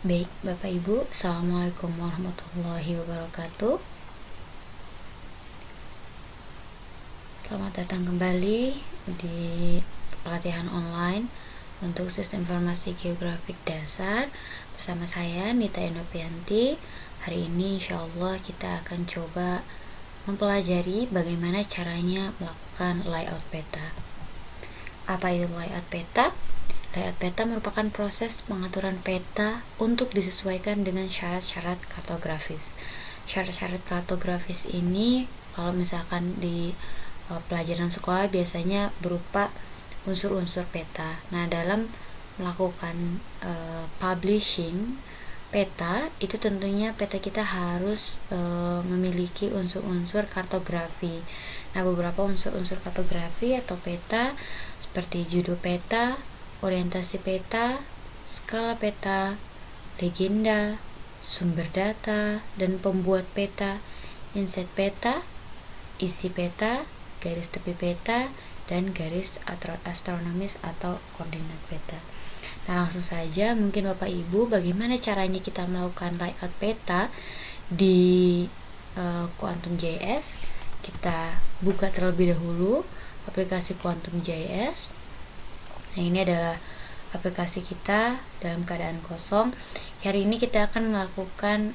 Baik, Bapak Ibu, Assalamualaikum warahmatullahi wabarakatuh. Selamat datang kembali di pelatihan online untuk Sistem Informasi Geografik Dasar bersama saya Nita Enopianti. Hari ini insya Allah kita akan coba mempelajari bagaimana caranya melakukan layout peta. Apa itu layout peta? Layout peta merupakan proses pengaturan peta untuk disesuaikan dengan syarat-syarat kartografis. Syarat-syarat kartografis ini kalau misalkan di pelajaran sekolah biasanya berupa unsur-unsur peta. Nah, dalam melakukan publishing peta itu tentunya peta kita harus memiliki unsur-unsur kartografi. Nah, beberapa unsur-unsur kartografi atau peta seperti judul peta, orientasi peta, skala peta, legenda, sumber data, dan pembuat peta, inset peta, isi peta, garis tepi peta, dan garis astronomis atau koordinat peta. Nah, langsung saja mungkin Bapak Ibu bagaimana caranya kita melakukan layout peta di Quantum.js. Kita buka terlebih dahulu aplikasi Quantum.js. Nah, ini adalah aplikasi kita dalam keadaan kosong. Hari ini kita akan melakukan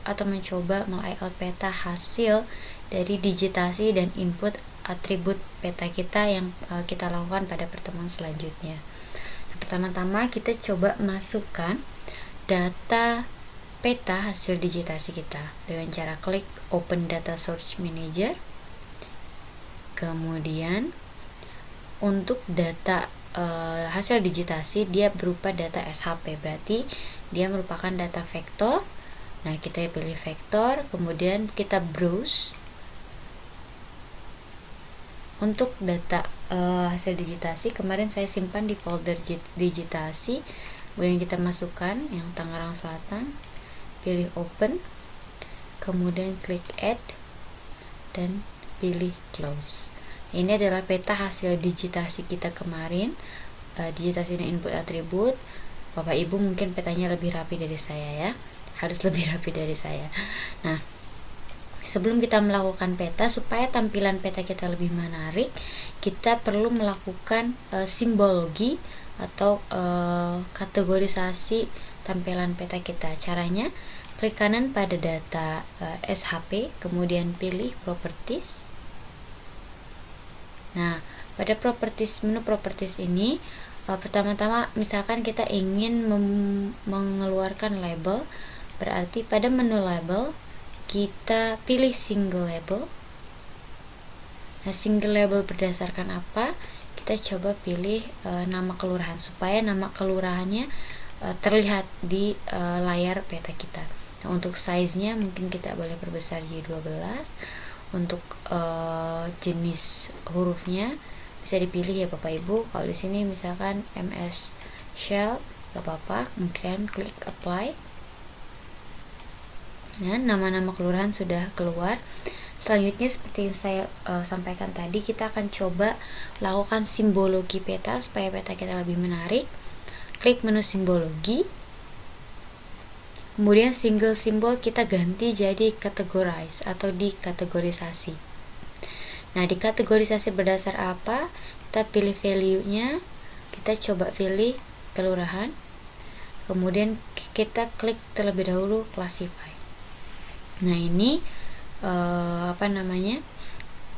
atau mencoba melayout peta hasil dari digitasi dan input atribut peta kita yang kita lakukan pada pertemuan selanjutnya. Nah, pertama-tama kita coba masukkan data peta hasil digitasi kita dengan cara klik Open Data Source Manager. Kemudian untuk data hasil digitasi dia berupa data SHP, berarti dia merupakan data vektor. Nah, kita pilih vektor, kemudian kita browse untuk data hasil digitasi. Kemarin saya simpan di folder digitasi, kemudian kita masukkan yang Tangerang Selatan, pilih open, kemudian klik add dan pilih close. Ini adalah peta hasil digitasi kita kemarin, digitasi dan input atribut. Bapak Ibu mungkin petanya lebih rapi dari saya ya, harus lebih rapi dari saya. Nah, sebelum kita melakukan peta, supaya tampilan peta kita lebih menarik, kita perlu melakukan simbologi atau kategorisasi tampilan peta kita. Caranya, klik kanan pada data SHP, kemudian pilih properties. Nah, pada menu properties ini, pertama-tama misalkan kita ingin mengeluarkan label, berarti pada menu label kita pilih single label. Nah, single label berdasarkan apa? Kita coba pilih nama kelurahan supaya nama kelurahannya terlihat di layar peta kita. Nah, untuk size-nya mungkin kita boleh perbesar jadi 12. Untuk jenis hurufnya bisa dipilih ya Bapak Ibu. Kalau di sini misalkan MS Shell gak apa-apa, kemudian klik apply. Nah, nama-nama kelurahan sudah keluar. Selanjutnya seperti yang saya sampaikan tadi, kita akan coba lakukan simbologi peta supaya peta kita lebih menarik. Klik menu simbologi, kemudian single simbol kita ganti jadi categorize atau dikategorisasi. Nah, dikategorisasi berdasar apa? Kita pilih value-nya, kita coba pilih kelurahan, kemudian kita klik terlebih dahulu classify. Nah, ini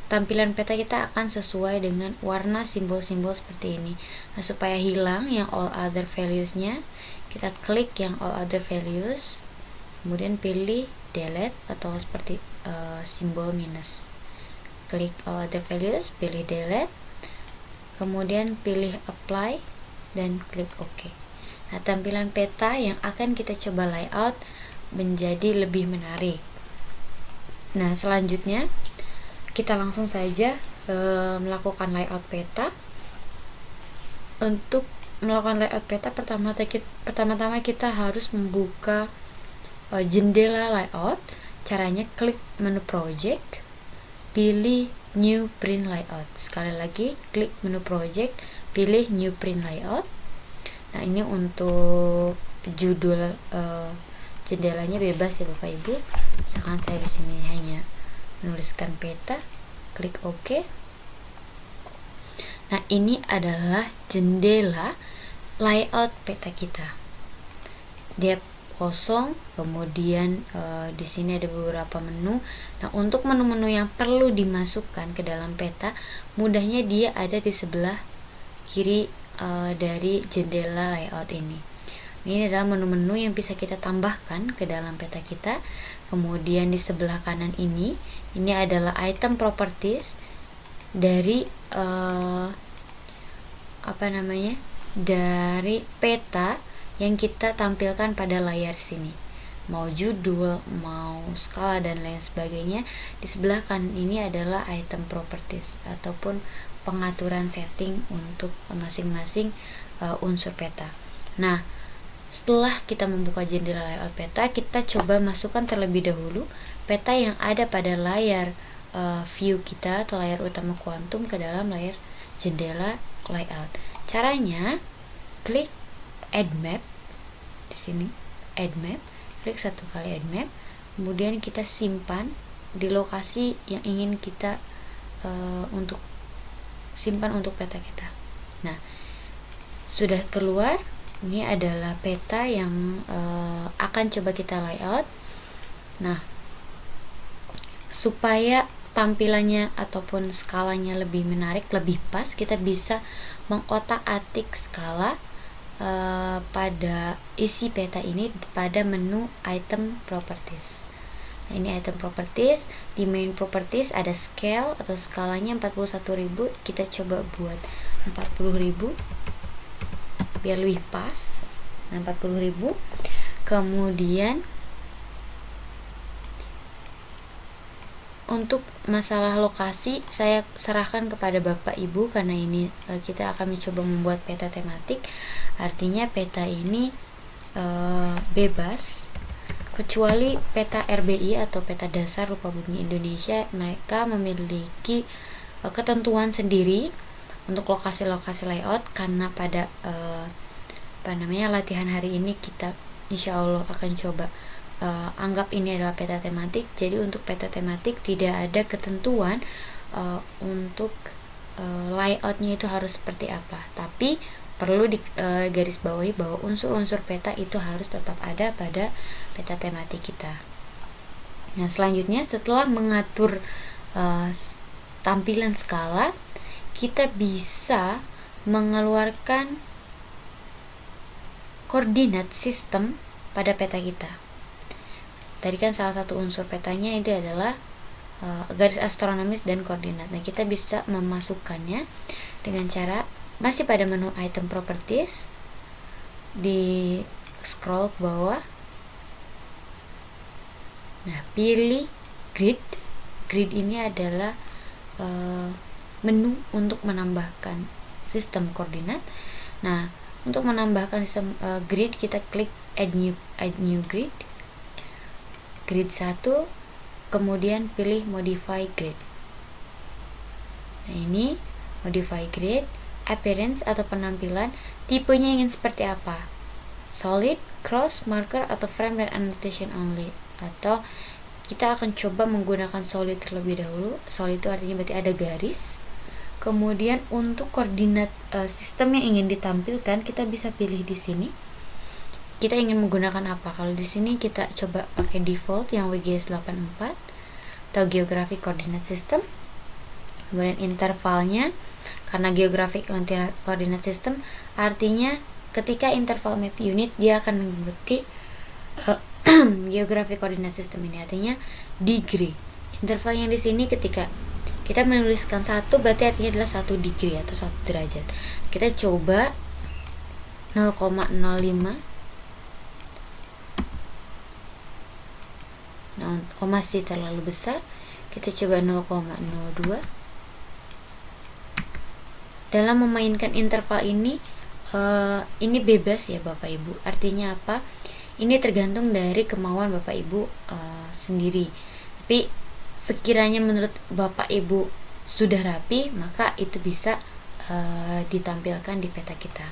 tampilan peta kita akan sesuai dengan warna simbol-simbol seperti ini. Nah, supaya hilang yang all other values-nya, kita klik yang all other values, kemudian pilih delete atau seperti simbol minus. Klik all other values, pilih delete, kemudian pilih apply dan klik OK. Nah, tampilan peta yang akan kita coba layout menjadi lebih menarik. Nah, selanjutnya kita langsung saja melakukan layout peta. Untuk melakukan layout peta, pertama-tama kita harus membuka jendela layout. Caranya klik menu project, pilih new print layout. Sekali lagi klik menu project, pilih new print layout. Nah, ini untuk judul jendelanya bebas ya Bapak Ibu. Misalkan saya di sini hanya menuliskan peta, klik OK. Nah, ini adalah jendela layout peta kita. Dia kosong, kemudian di sini ada beberapa menu. Nah, untuk menu-menu yang perlu dimasukkan ke dalam peta, mudahnya dia ada di sebelah kiri dari jendela layout ini. Ini adalah menu-menu yang bisa kita tambahkan ke dalam peta kita. Kemudian di sebelah kanan ini adalah item properties dari dari peta yang kita tampilkan pada layar sini. Mau judul, mau skala dan lain sebagainya. Di sebelah kanan ini adalah item properties ataupun pengaturan setting untuk masing-masing unsur peta. Nah, setelah kita membuka jendela layout peta, kita coba masukkan terlebih dahulu peta yang ada pada layar view kita atau layar utama kuantum ke dalam layar jendela layout. Caranya, klik add map di sini, add map, klik satu kali add map, kemudian kita simpan di lokasi yang ingin kita simpan untuk peta kita. Nah, sudah keluar. Ini adalah peta yang akan coba kita layout. Nah, supaya tampilannya ataupun skalanya lebih menarik, lebih pas, kita bisa mengotak-atik skala pada isi peta ini pada menu item properties. Nah, ini item properties. Di main properties ada scale atau skalanya 41.000. Kita coba buat 40.000 biar lebih pas. Nah, 40.000. Kemudian untuk masalah lokasi saya serahkan kepada Bapak Ibu, karena ini kita akan mencoba membuat peta tematik. Artinya peta ini bebas, kecuali peta RBI atau peta dasar rupa bumi Indonesia. Mereka memiliki ketentuan sendiri untuk lokasi-lokasi layout, karena pada latihan hari ini kita insya Allah akan coba anggap ini adalah peta tematik. Jadi untuk peta tematik tidak ada ketentuan untuk layoutnya itu harus seperti apa, tapi perlu di garis bawahi bahwa unsur-unsur peta itu harus tetap ada pada peta tematik kita. Nah, selanjutnya setelah mengatur tampilan skala, kita bisa mengeluarkan koordinat sistem pada peta kita. Tadi kan salah satu unsur petanya itu adalah garis astronomis dan koordinat. Nah, kita bisa memasukkannya dengan cara masih pada menu item properties, di scroll ke bawah. Nah, pilih grid. Grid ini adalah menu untuk menambahkan sistem koordinat. Nah, untuk menambahkan sistem grid, kita klik add new grid. Grid 1, kemudian pilih modify grid. Nah, ini modify grid, appearance atau penampilan, tipenya ingin seperti apa? Solid, cross, marker, atau frame dan annotation only. Atau kita akan coba menggunakan solid terlebih dahulu. Solid itu artinya berarti ada garis. Kemudian untuk koordinat sistem yang ingin ditampilkan, kita bisa pilih di sini. Kita ingin menggunakan apa? Kalau di sini kita coba pakai default yang WGS 84 atau Geographic Coordinate System. Kemudian intervalnya, karena Geographic Coordinate System artinya ketika interval map unit dia akan mengikuti Geographic Coordinate System ini, artinya degree. Interval yang di sini ketika kita menuliskan 1 berarti artinya adalah 1 degree atau 1 derajat. Kita coba 0,05. Nah, masih terlalu besar. Kita coba 0,02. Dalam memainkan interval ini bebas ya Bapak Ibu. Artinya apa? Ini tergantung dari kemauan Bapak Ibu sendiri. Tapi sekiranya menurut Bapak Ibu sudah rapi, maka itu bisa ditampilkan di peta kita.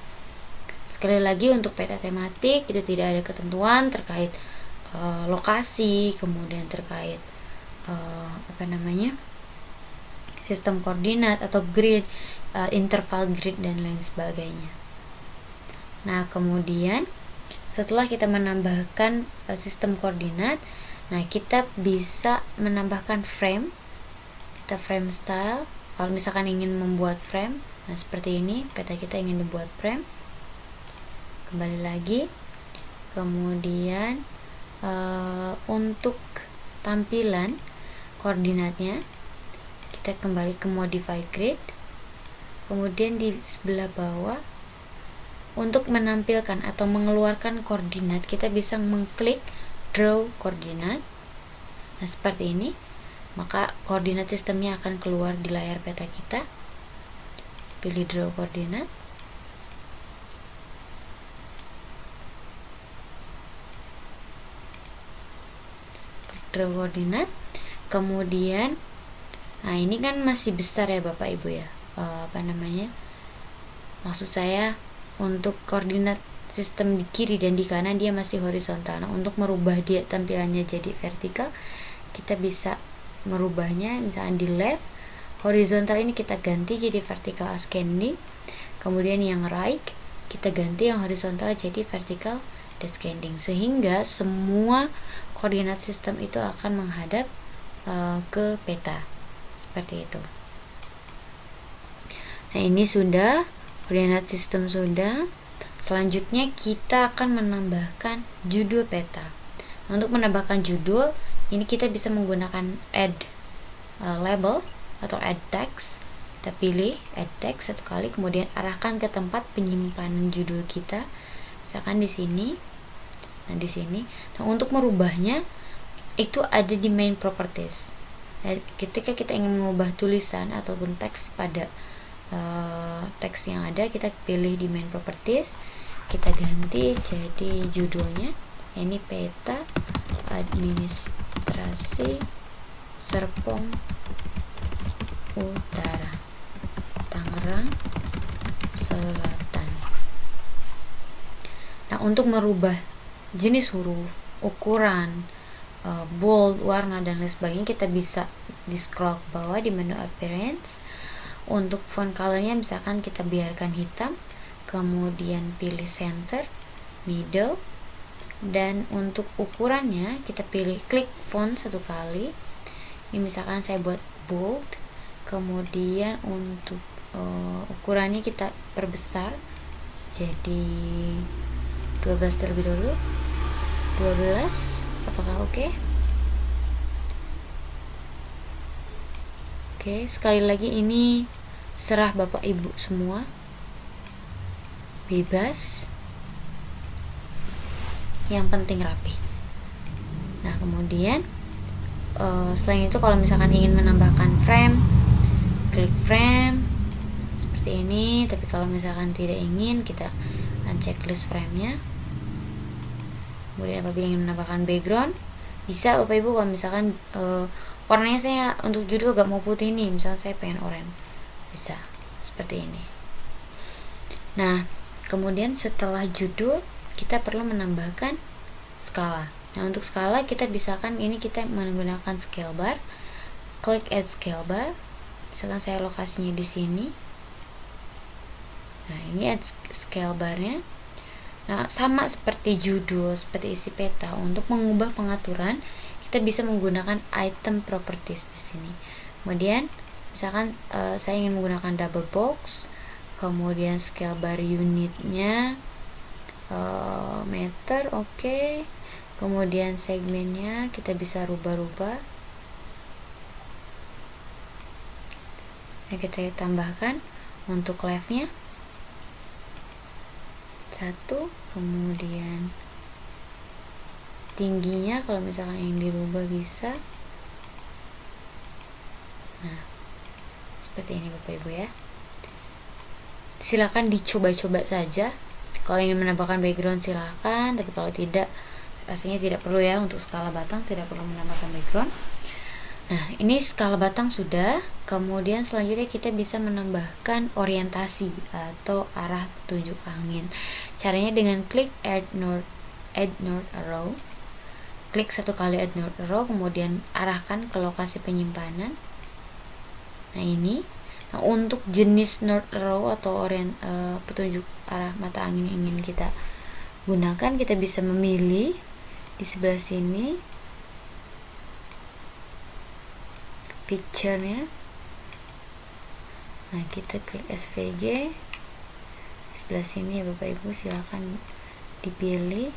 Sekali lagi, untuk peta tematik itu tidak ada ketentuan terkait lokasi, kemudian terkait sistem koordinat atau grid, interval grid dan lain sebagainya. Nah, kemudian setelah kita menambahkan sistem koordinat, nah kita bisa menambahkan frame. Kita frame style. Kalau misalkan ingin membuat frame, nah seperti ini, peta kita ingin dibuat frame. Kembali lagi, kemudian untuk tampilan koordinatnya kita kembali ke modify grid, kemudian di sebelah bawah untuk menampilkan atau mengeluarkan koordinat kita bisa mengklik draw koordinat. Nah, seperti ini, maka koordinat sistemnya akan keluar di layar peta kita. Pilih draw koordinat. Draw koordinat, kemudian nah ini kan masih besar ya Bapak Ibu ya, maksud saya untuk koordinat sistem di kiri dan di kanan dia masih horizontal. Nah, untuk merubah dia tampilannya jadi vertikal, kita bisa merubahnya misalnya di left horizontal ini kita ganti jadi vertical ascending, kemudian yang right kita ganti yang horizontal jadi vertical descending, sehingga semua koordinat sistem itu akan menghadap ke peta seperti itu. Nah, ini sudah koordinat sistem sudah. Selanjutnya kita akan menambahkan judul peta. Nah, untuk menambahkan judul ini kita bisa menggunakan add label atau add text. Kita pilih add text satu kali, kemudian arahkan ke tempat penyimpanan judul kita, misalkan di sini. Nah, di sini. Nah, untuk merubahnya itu ada di main properties. Nah, ketika kita ingin mengubah tulisan ataupun teks pada teks yang ada, kita pilih di main properties, kita ganti jadi judulnya ini peta administrasi Serpong Utara Tangerang Selatan. Nah, untuk merubah jenis huruf, ukuran, bold, warna dan lain sebagainya, kita bisa di scroll ke bawah di menu appearance. Untuk font colornya misalkan kita biarkan hitam, kemudian pilih center, middle, dan untuk ukurannya kita pilih klik font satu kali. Ini misalkan saya buat bold, kemudian untuk ukurannya kita perbesar jadi 12 terlebih dahulu. 12, apakah oke? Oke, sekali lagi ini serah Bapak Ibu semua, bebas, yang penting rapi. Nah, kemudian selain itu kalau misalkan ingin menambahkan frame, klik frame seperti ini. Tapi kalau misalkan tidak ingin, kita unchecklist frame-nya. Kemudian apabila ingin menambahkan background, bisa Bapak Ibu. Kalau misalkan warnanya saya untuk judul gak mau putih nih, misalnya saya pengen oranye, bisa seperti ini. Nah, kemudian setelah judul kita perlu menambahkan skala. Nah, untuk skala kita bisakan ini kita menggunakan scale bar. Klik add scale bar. Misalkan saya lokasinya di sini. Nah, ini add scale barnya. Nah, sama seperti judul, seperti isi peta, untuk mengubah pengaturan kita bisa menggunakan item properties di sini. Kemudian misalkan saya ingin menggunakan double box, kemudian scale bar unitnya meter, oke. Kemudian segmennya kita bisa rubah-rubah. Nah, kita tambahkan untuk leftnya 1, kemudian tingginya kalau misalkan yang dirubah bisa. Nah, seperti ini Bapak Ibu ya. Silakan dicoba-coba saja. Kalau ingin menambahkan background silakan, tapi kalau tidak, pastinya tidak perlu ya. Untuk skala batang tidak perlu menambahkan background. Nah, ini skala batang sudah. Kemudian selanjutnya kita bisa menambahkan orientasi atau arah petunjuk angin. Caranya dengan klik add north arrow. Klik satu kali add north arrow, kemudian arahkan ke lokasi penyimpanan. Nah, ini. Nah, untuk jenis north arrow atau petunjuk arah mata angin yang ingin kita gunakan, kita bisa memilih di sebelah sini picture-nya. Nah, kita klik SVG di sebelah sini ya Bapak Ibu, silakan dipilih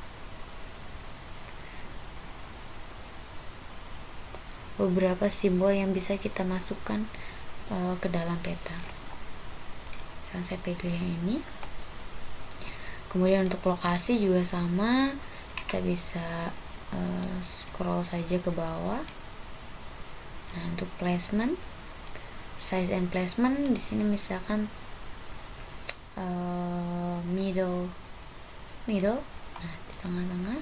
beberapa simbol yang bisa kita masukkan ke dalam peta. Sekarang saya pilih yang ini. Kemudian untuk lokasi juga sama, kita bisa scroll saja ke bawah. Nah, untuk placement, size and placement di sini misalkan middle, nah di tengah-tengah.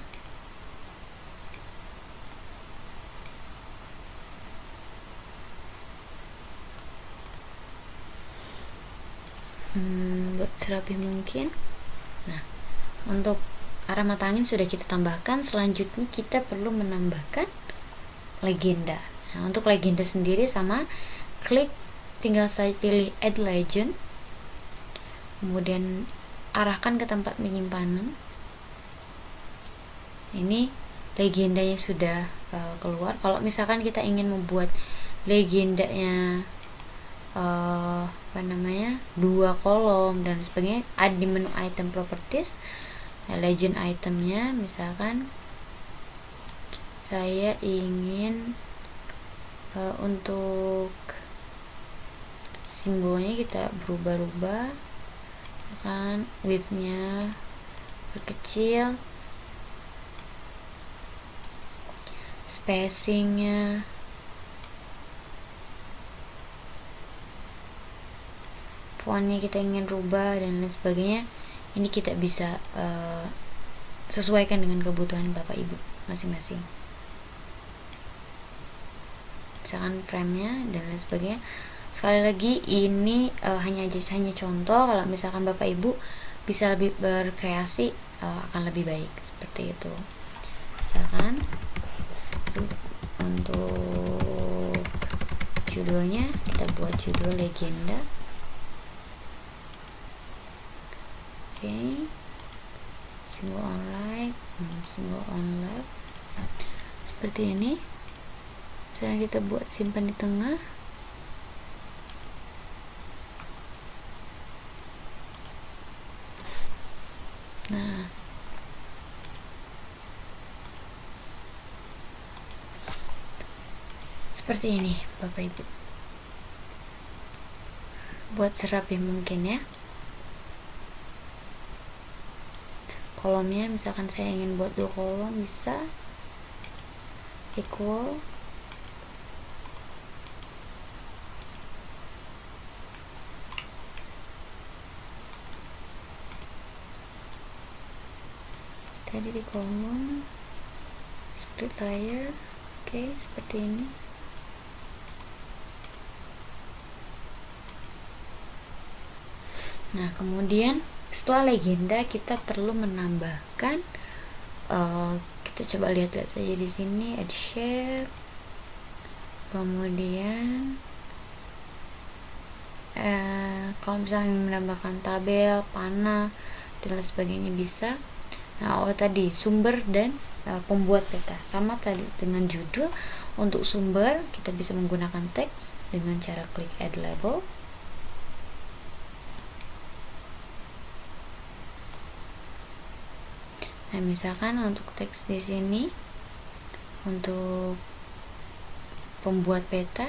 Buat serapi mungkin. Nah, untuk arah mata angin sudah kita tambahkan. Selanjutnya kita perlu menambahkan legenda. Nah, untuk legenda sendiri sama, tinggal saya pilih add legend, kemudian arahkan ke tempat penyimpanan. Ini legendanya sudah keluar. Kalau misalkan kita ingin membuat legendanya 2 kolom dan sebagainya, ada di menu item properties. Nah, legend itemnya misalkan saya ingin untuk simbolnya kita berubah-ubah, kan width-nya berkecil, spacing-nya fontnya kita ingin rubah dan lain sebagainya. Ini kita bisa sesuaikan dengan kebutuhan Bapak Ibu masing-masing, misalkan frame-nya dan lain sebagainya. Sekali lagi ini hanya contoh. Kalau misalkan Bapak Ibu bisa lebih berkreasi, akan lebih baik seperti itu. Misalkan untuk judulnya kita buat judul legenda. Simbol on right, simbol on left, seperti ini. Misalnya kita buat simpan di tengah. Nah, seperti ini Bapak Ibu, buat serapi mungkin ya. Kolomnya misalkan saya ingin buat 2 kolom, bisa equal tadi di kolom, split layer. Oke, seperti ini. Nah, kemudian setelah legenda kita perlu menambahkan, kita coba lihat-lihat saja di sini, add shape, kemudian kalau misalnya menambahkan tabel, panah dan lain sebagainya bisa. Nah, tadi sumber dan pembuat peta sama tadi dengan judul. Untuk sumber kita bisa menggunakan teks dengan cara klik add label. Nah, misalkan untuk teks di sini, untuk pembuat peta,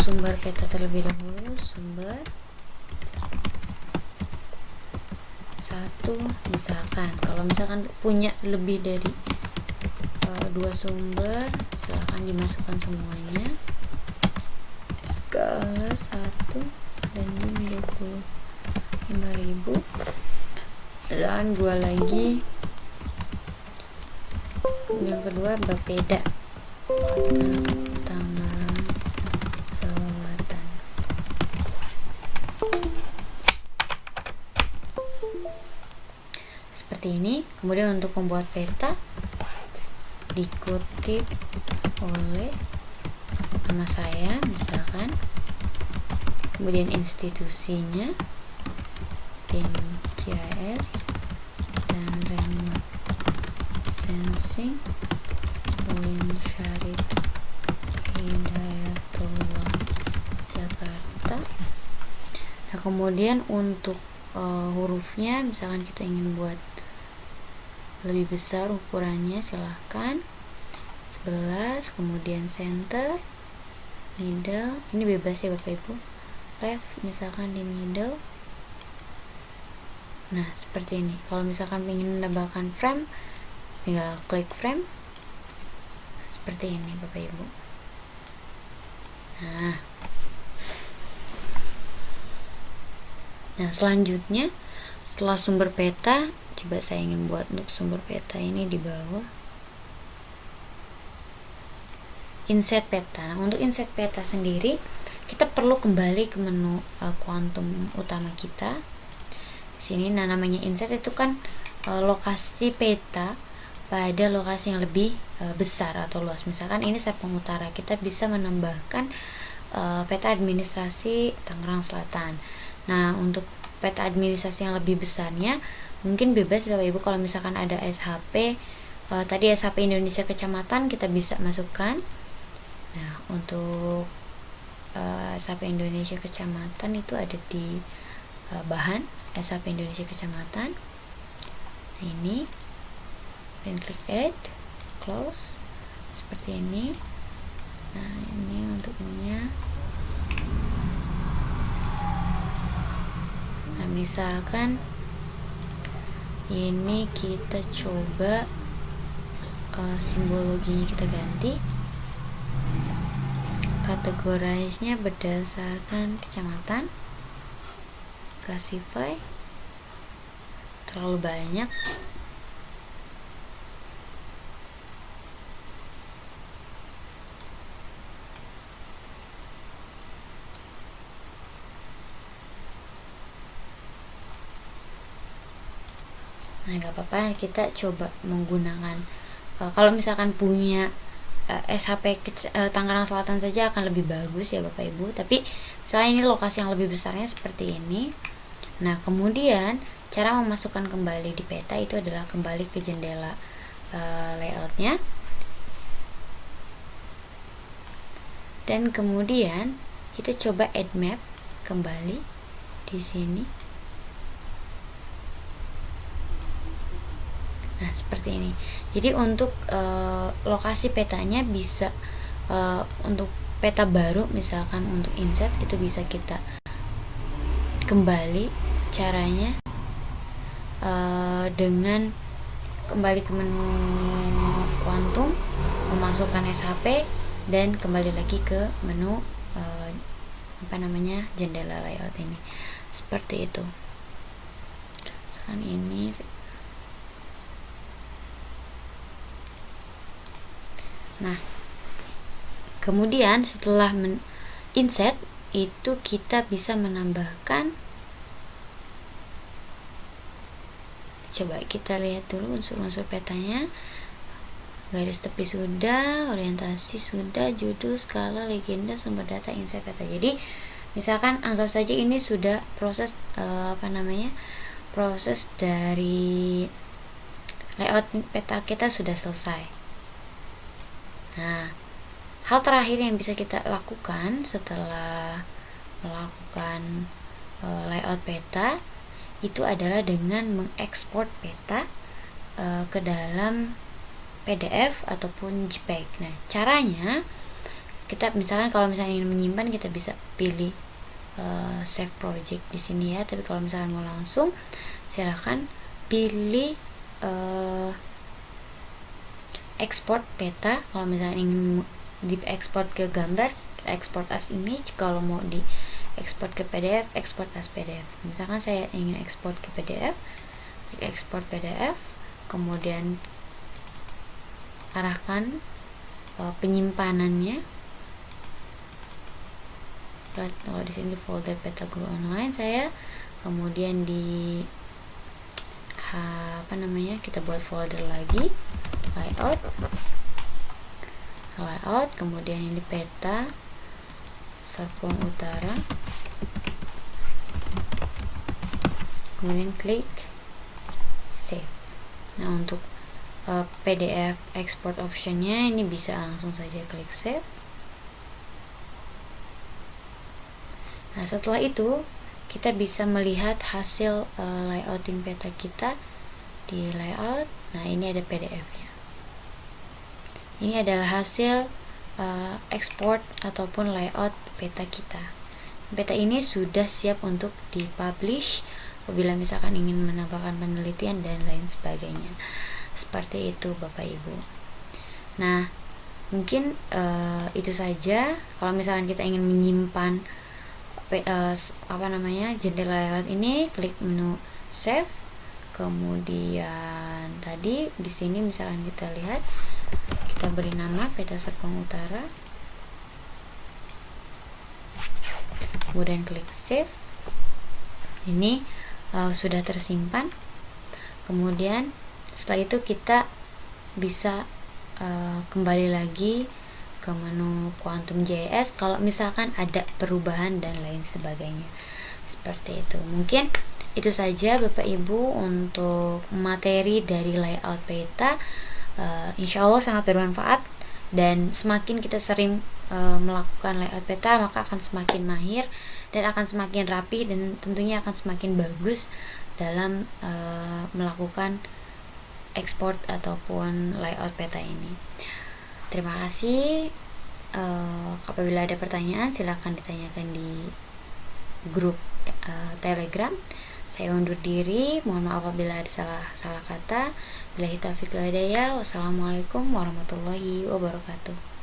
sumber peta terlebih dahulu, sumber 1 misalkan. Kalau misalkan punya lebih dari 2 sumber, silahkan dimasukkan semuanya. Skala 1 banding 25.000. Dan 2 lagi. Yang kedua bapeda, tanggal ini. Kemudian untuk membuat peta dikutip oleh nama saya misalkan, kemudian institusinya tim GIS dan remote sensing UIN Syarif Hidayatullah Jakarta. Nah, kemudian untuk hurufnya misalkan kita ingin buat lebih besar ukurannya, silahkan 11, kemudian center, middle, ini bebas ya Bapak Ibu, left misalkan di middle. Nah seperti ini. Kalau misalkan ingin menambahkan frame, tinggal klik frame seperti ini Bapak Ibu. Nah selanjutnya setelah sumber peta, coba saya ingin buat untuk sumber peta ini di bawah, insert peta. Nah, untuk insert peta sendiri kita perlu kembali ke menu kuantum utama kita di sini. Nah namanya insert itu kan lokasi peta pada lokasi yang lebih besar atau luas. Misalkan ini Serpong Utara, kita bisa menambahkan peta administrasi Tangerang Selatan. Nah untuk peta administrasi yang lebih besarnya mungkin bebas Bapak Ibu, kalau misalkan ada SHP tadi SHP Indonesia Kecamatan kita bisa masukkan. Nah untuk SHP Indonesia Kecamatan itu ada di bahan SHP Indonesia Kecamatan. Nah ini, dan klik add, close seperti ini. Nah ini untuk ininya. Nah misalkan ini kita coba simbologinya kita ganti, kategorize-nya berdasarkan kecamatan, classify terlalu banyak. Nah nggak apa-apa, kita coba menggunakan kalau misalkan punya SHP Tangerang Selatan saja akan lebih bagus ya Bapak Ibu, tapi misalnya ini lokasi yang lebih besarnya seperti ini. Nah kemudian cara memasukkan kembali di peta itu adalah kembali ke jendela layoutnya, dan kemudian kita coba add map kembali di sini. Nah seperti ini. Jadi untuk lokasi petanya bisa untuk peta baru misalkan untuk insert itu bisa kita kembali caranya dengan kembali ke menu kuantum, memasukkan SHP, dan kembali lagi ke menu jendela layout ini seperti itu. Sekarang ini nah kemudian setelah insert itu kita bisa menambahkan, coba kita lihat dulu unsur-unsur petanya. Garis tepi sudah, orientasi sudah, judul, skala, legenda, sumber data, insert peta. Jadi misalkan anggap saja ini sudah proses proses dari layout peta kita sudah selesai. Nah, hal terakhir yang bisa kita lakukan setelah melakukan layout peta itu adalah dengan mengekspor peta ke dalam PDF ataupun JPEG. Nah, caranya kita misalkan kalau misalnya ingin menyimpan, kita bisa pilih save project di sini ya. Tapi kalau misalkan mau langsung, silakan pilih export peta. Kalau misalnya ingin diekspor ke gambar, export as image. Kalau mau diekspor ke PDF, export as PDF. Misalkan saya ingin ekspor ke PDF, klik export PDF, kemudian arahkan penyimpanannya. Kalau di sini folder peta guru online saya, kemudian di kita buat folder lagi, layout, kemudian ini peta Serpong Utara, kemudian klik save. Nah, untuk PDF export optionnya ini bisa langsung saja klik save. Nah, setelah itu kita bisa melihat hasil layouting peta kita di layout. Nah, ini ada PDF-nya. Ini adalah hasil export ataupun layout peta kita. Peta ini sudah siap untuk dipublish apabila misalkan ingin menambahkan penelitian dan lain sebagainya. Seperti itu Bapak Ibu. Nah, mungkin itu saja. Kalau misalkan kita ingin menyimpan jendela layout ini, klik menu save. Kemudian tadi di sini misalkan kita lihat, kita beri nama peta Serpong Utara. Kemudian klik save. Ini sudah tersimpan. Kemudian setelah itu kita bisa kembali lagi ke menu Quantum.js kalau misalkan ada perubahan dan lain sebagainya. Seperti itu. Mungkin itu saja Bapak Ibu untuk materi dari layout peta. Insya Allah sangat bermanfaat, dan semakin kita sering melakukan layout peta, maka akan semakin mahir dan akan semakin rapi, dan tentunya akan semakin bagus dalam melakukan export ataupun layout peta ini. Terima kasih. Apabila ada pertanyaan silahkan ditanyakan di grup Telegram. Saya undur diri, mohon maaf apabila ada salah kata. Billahi taufiq wal hidayah. Wassalamualaikum warahmatullahi wabarakatuh.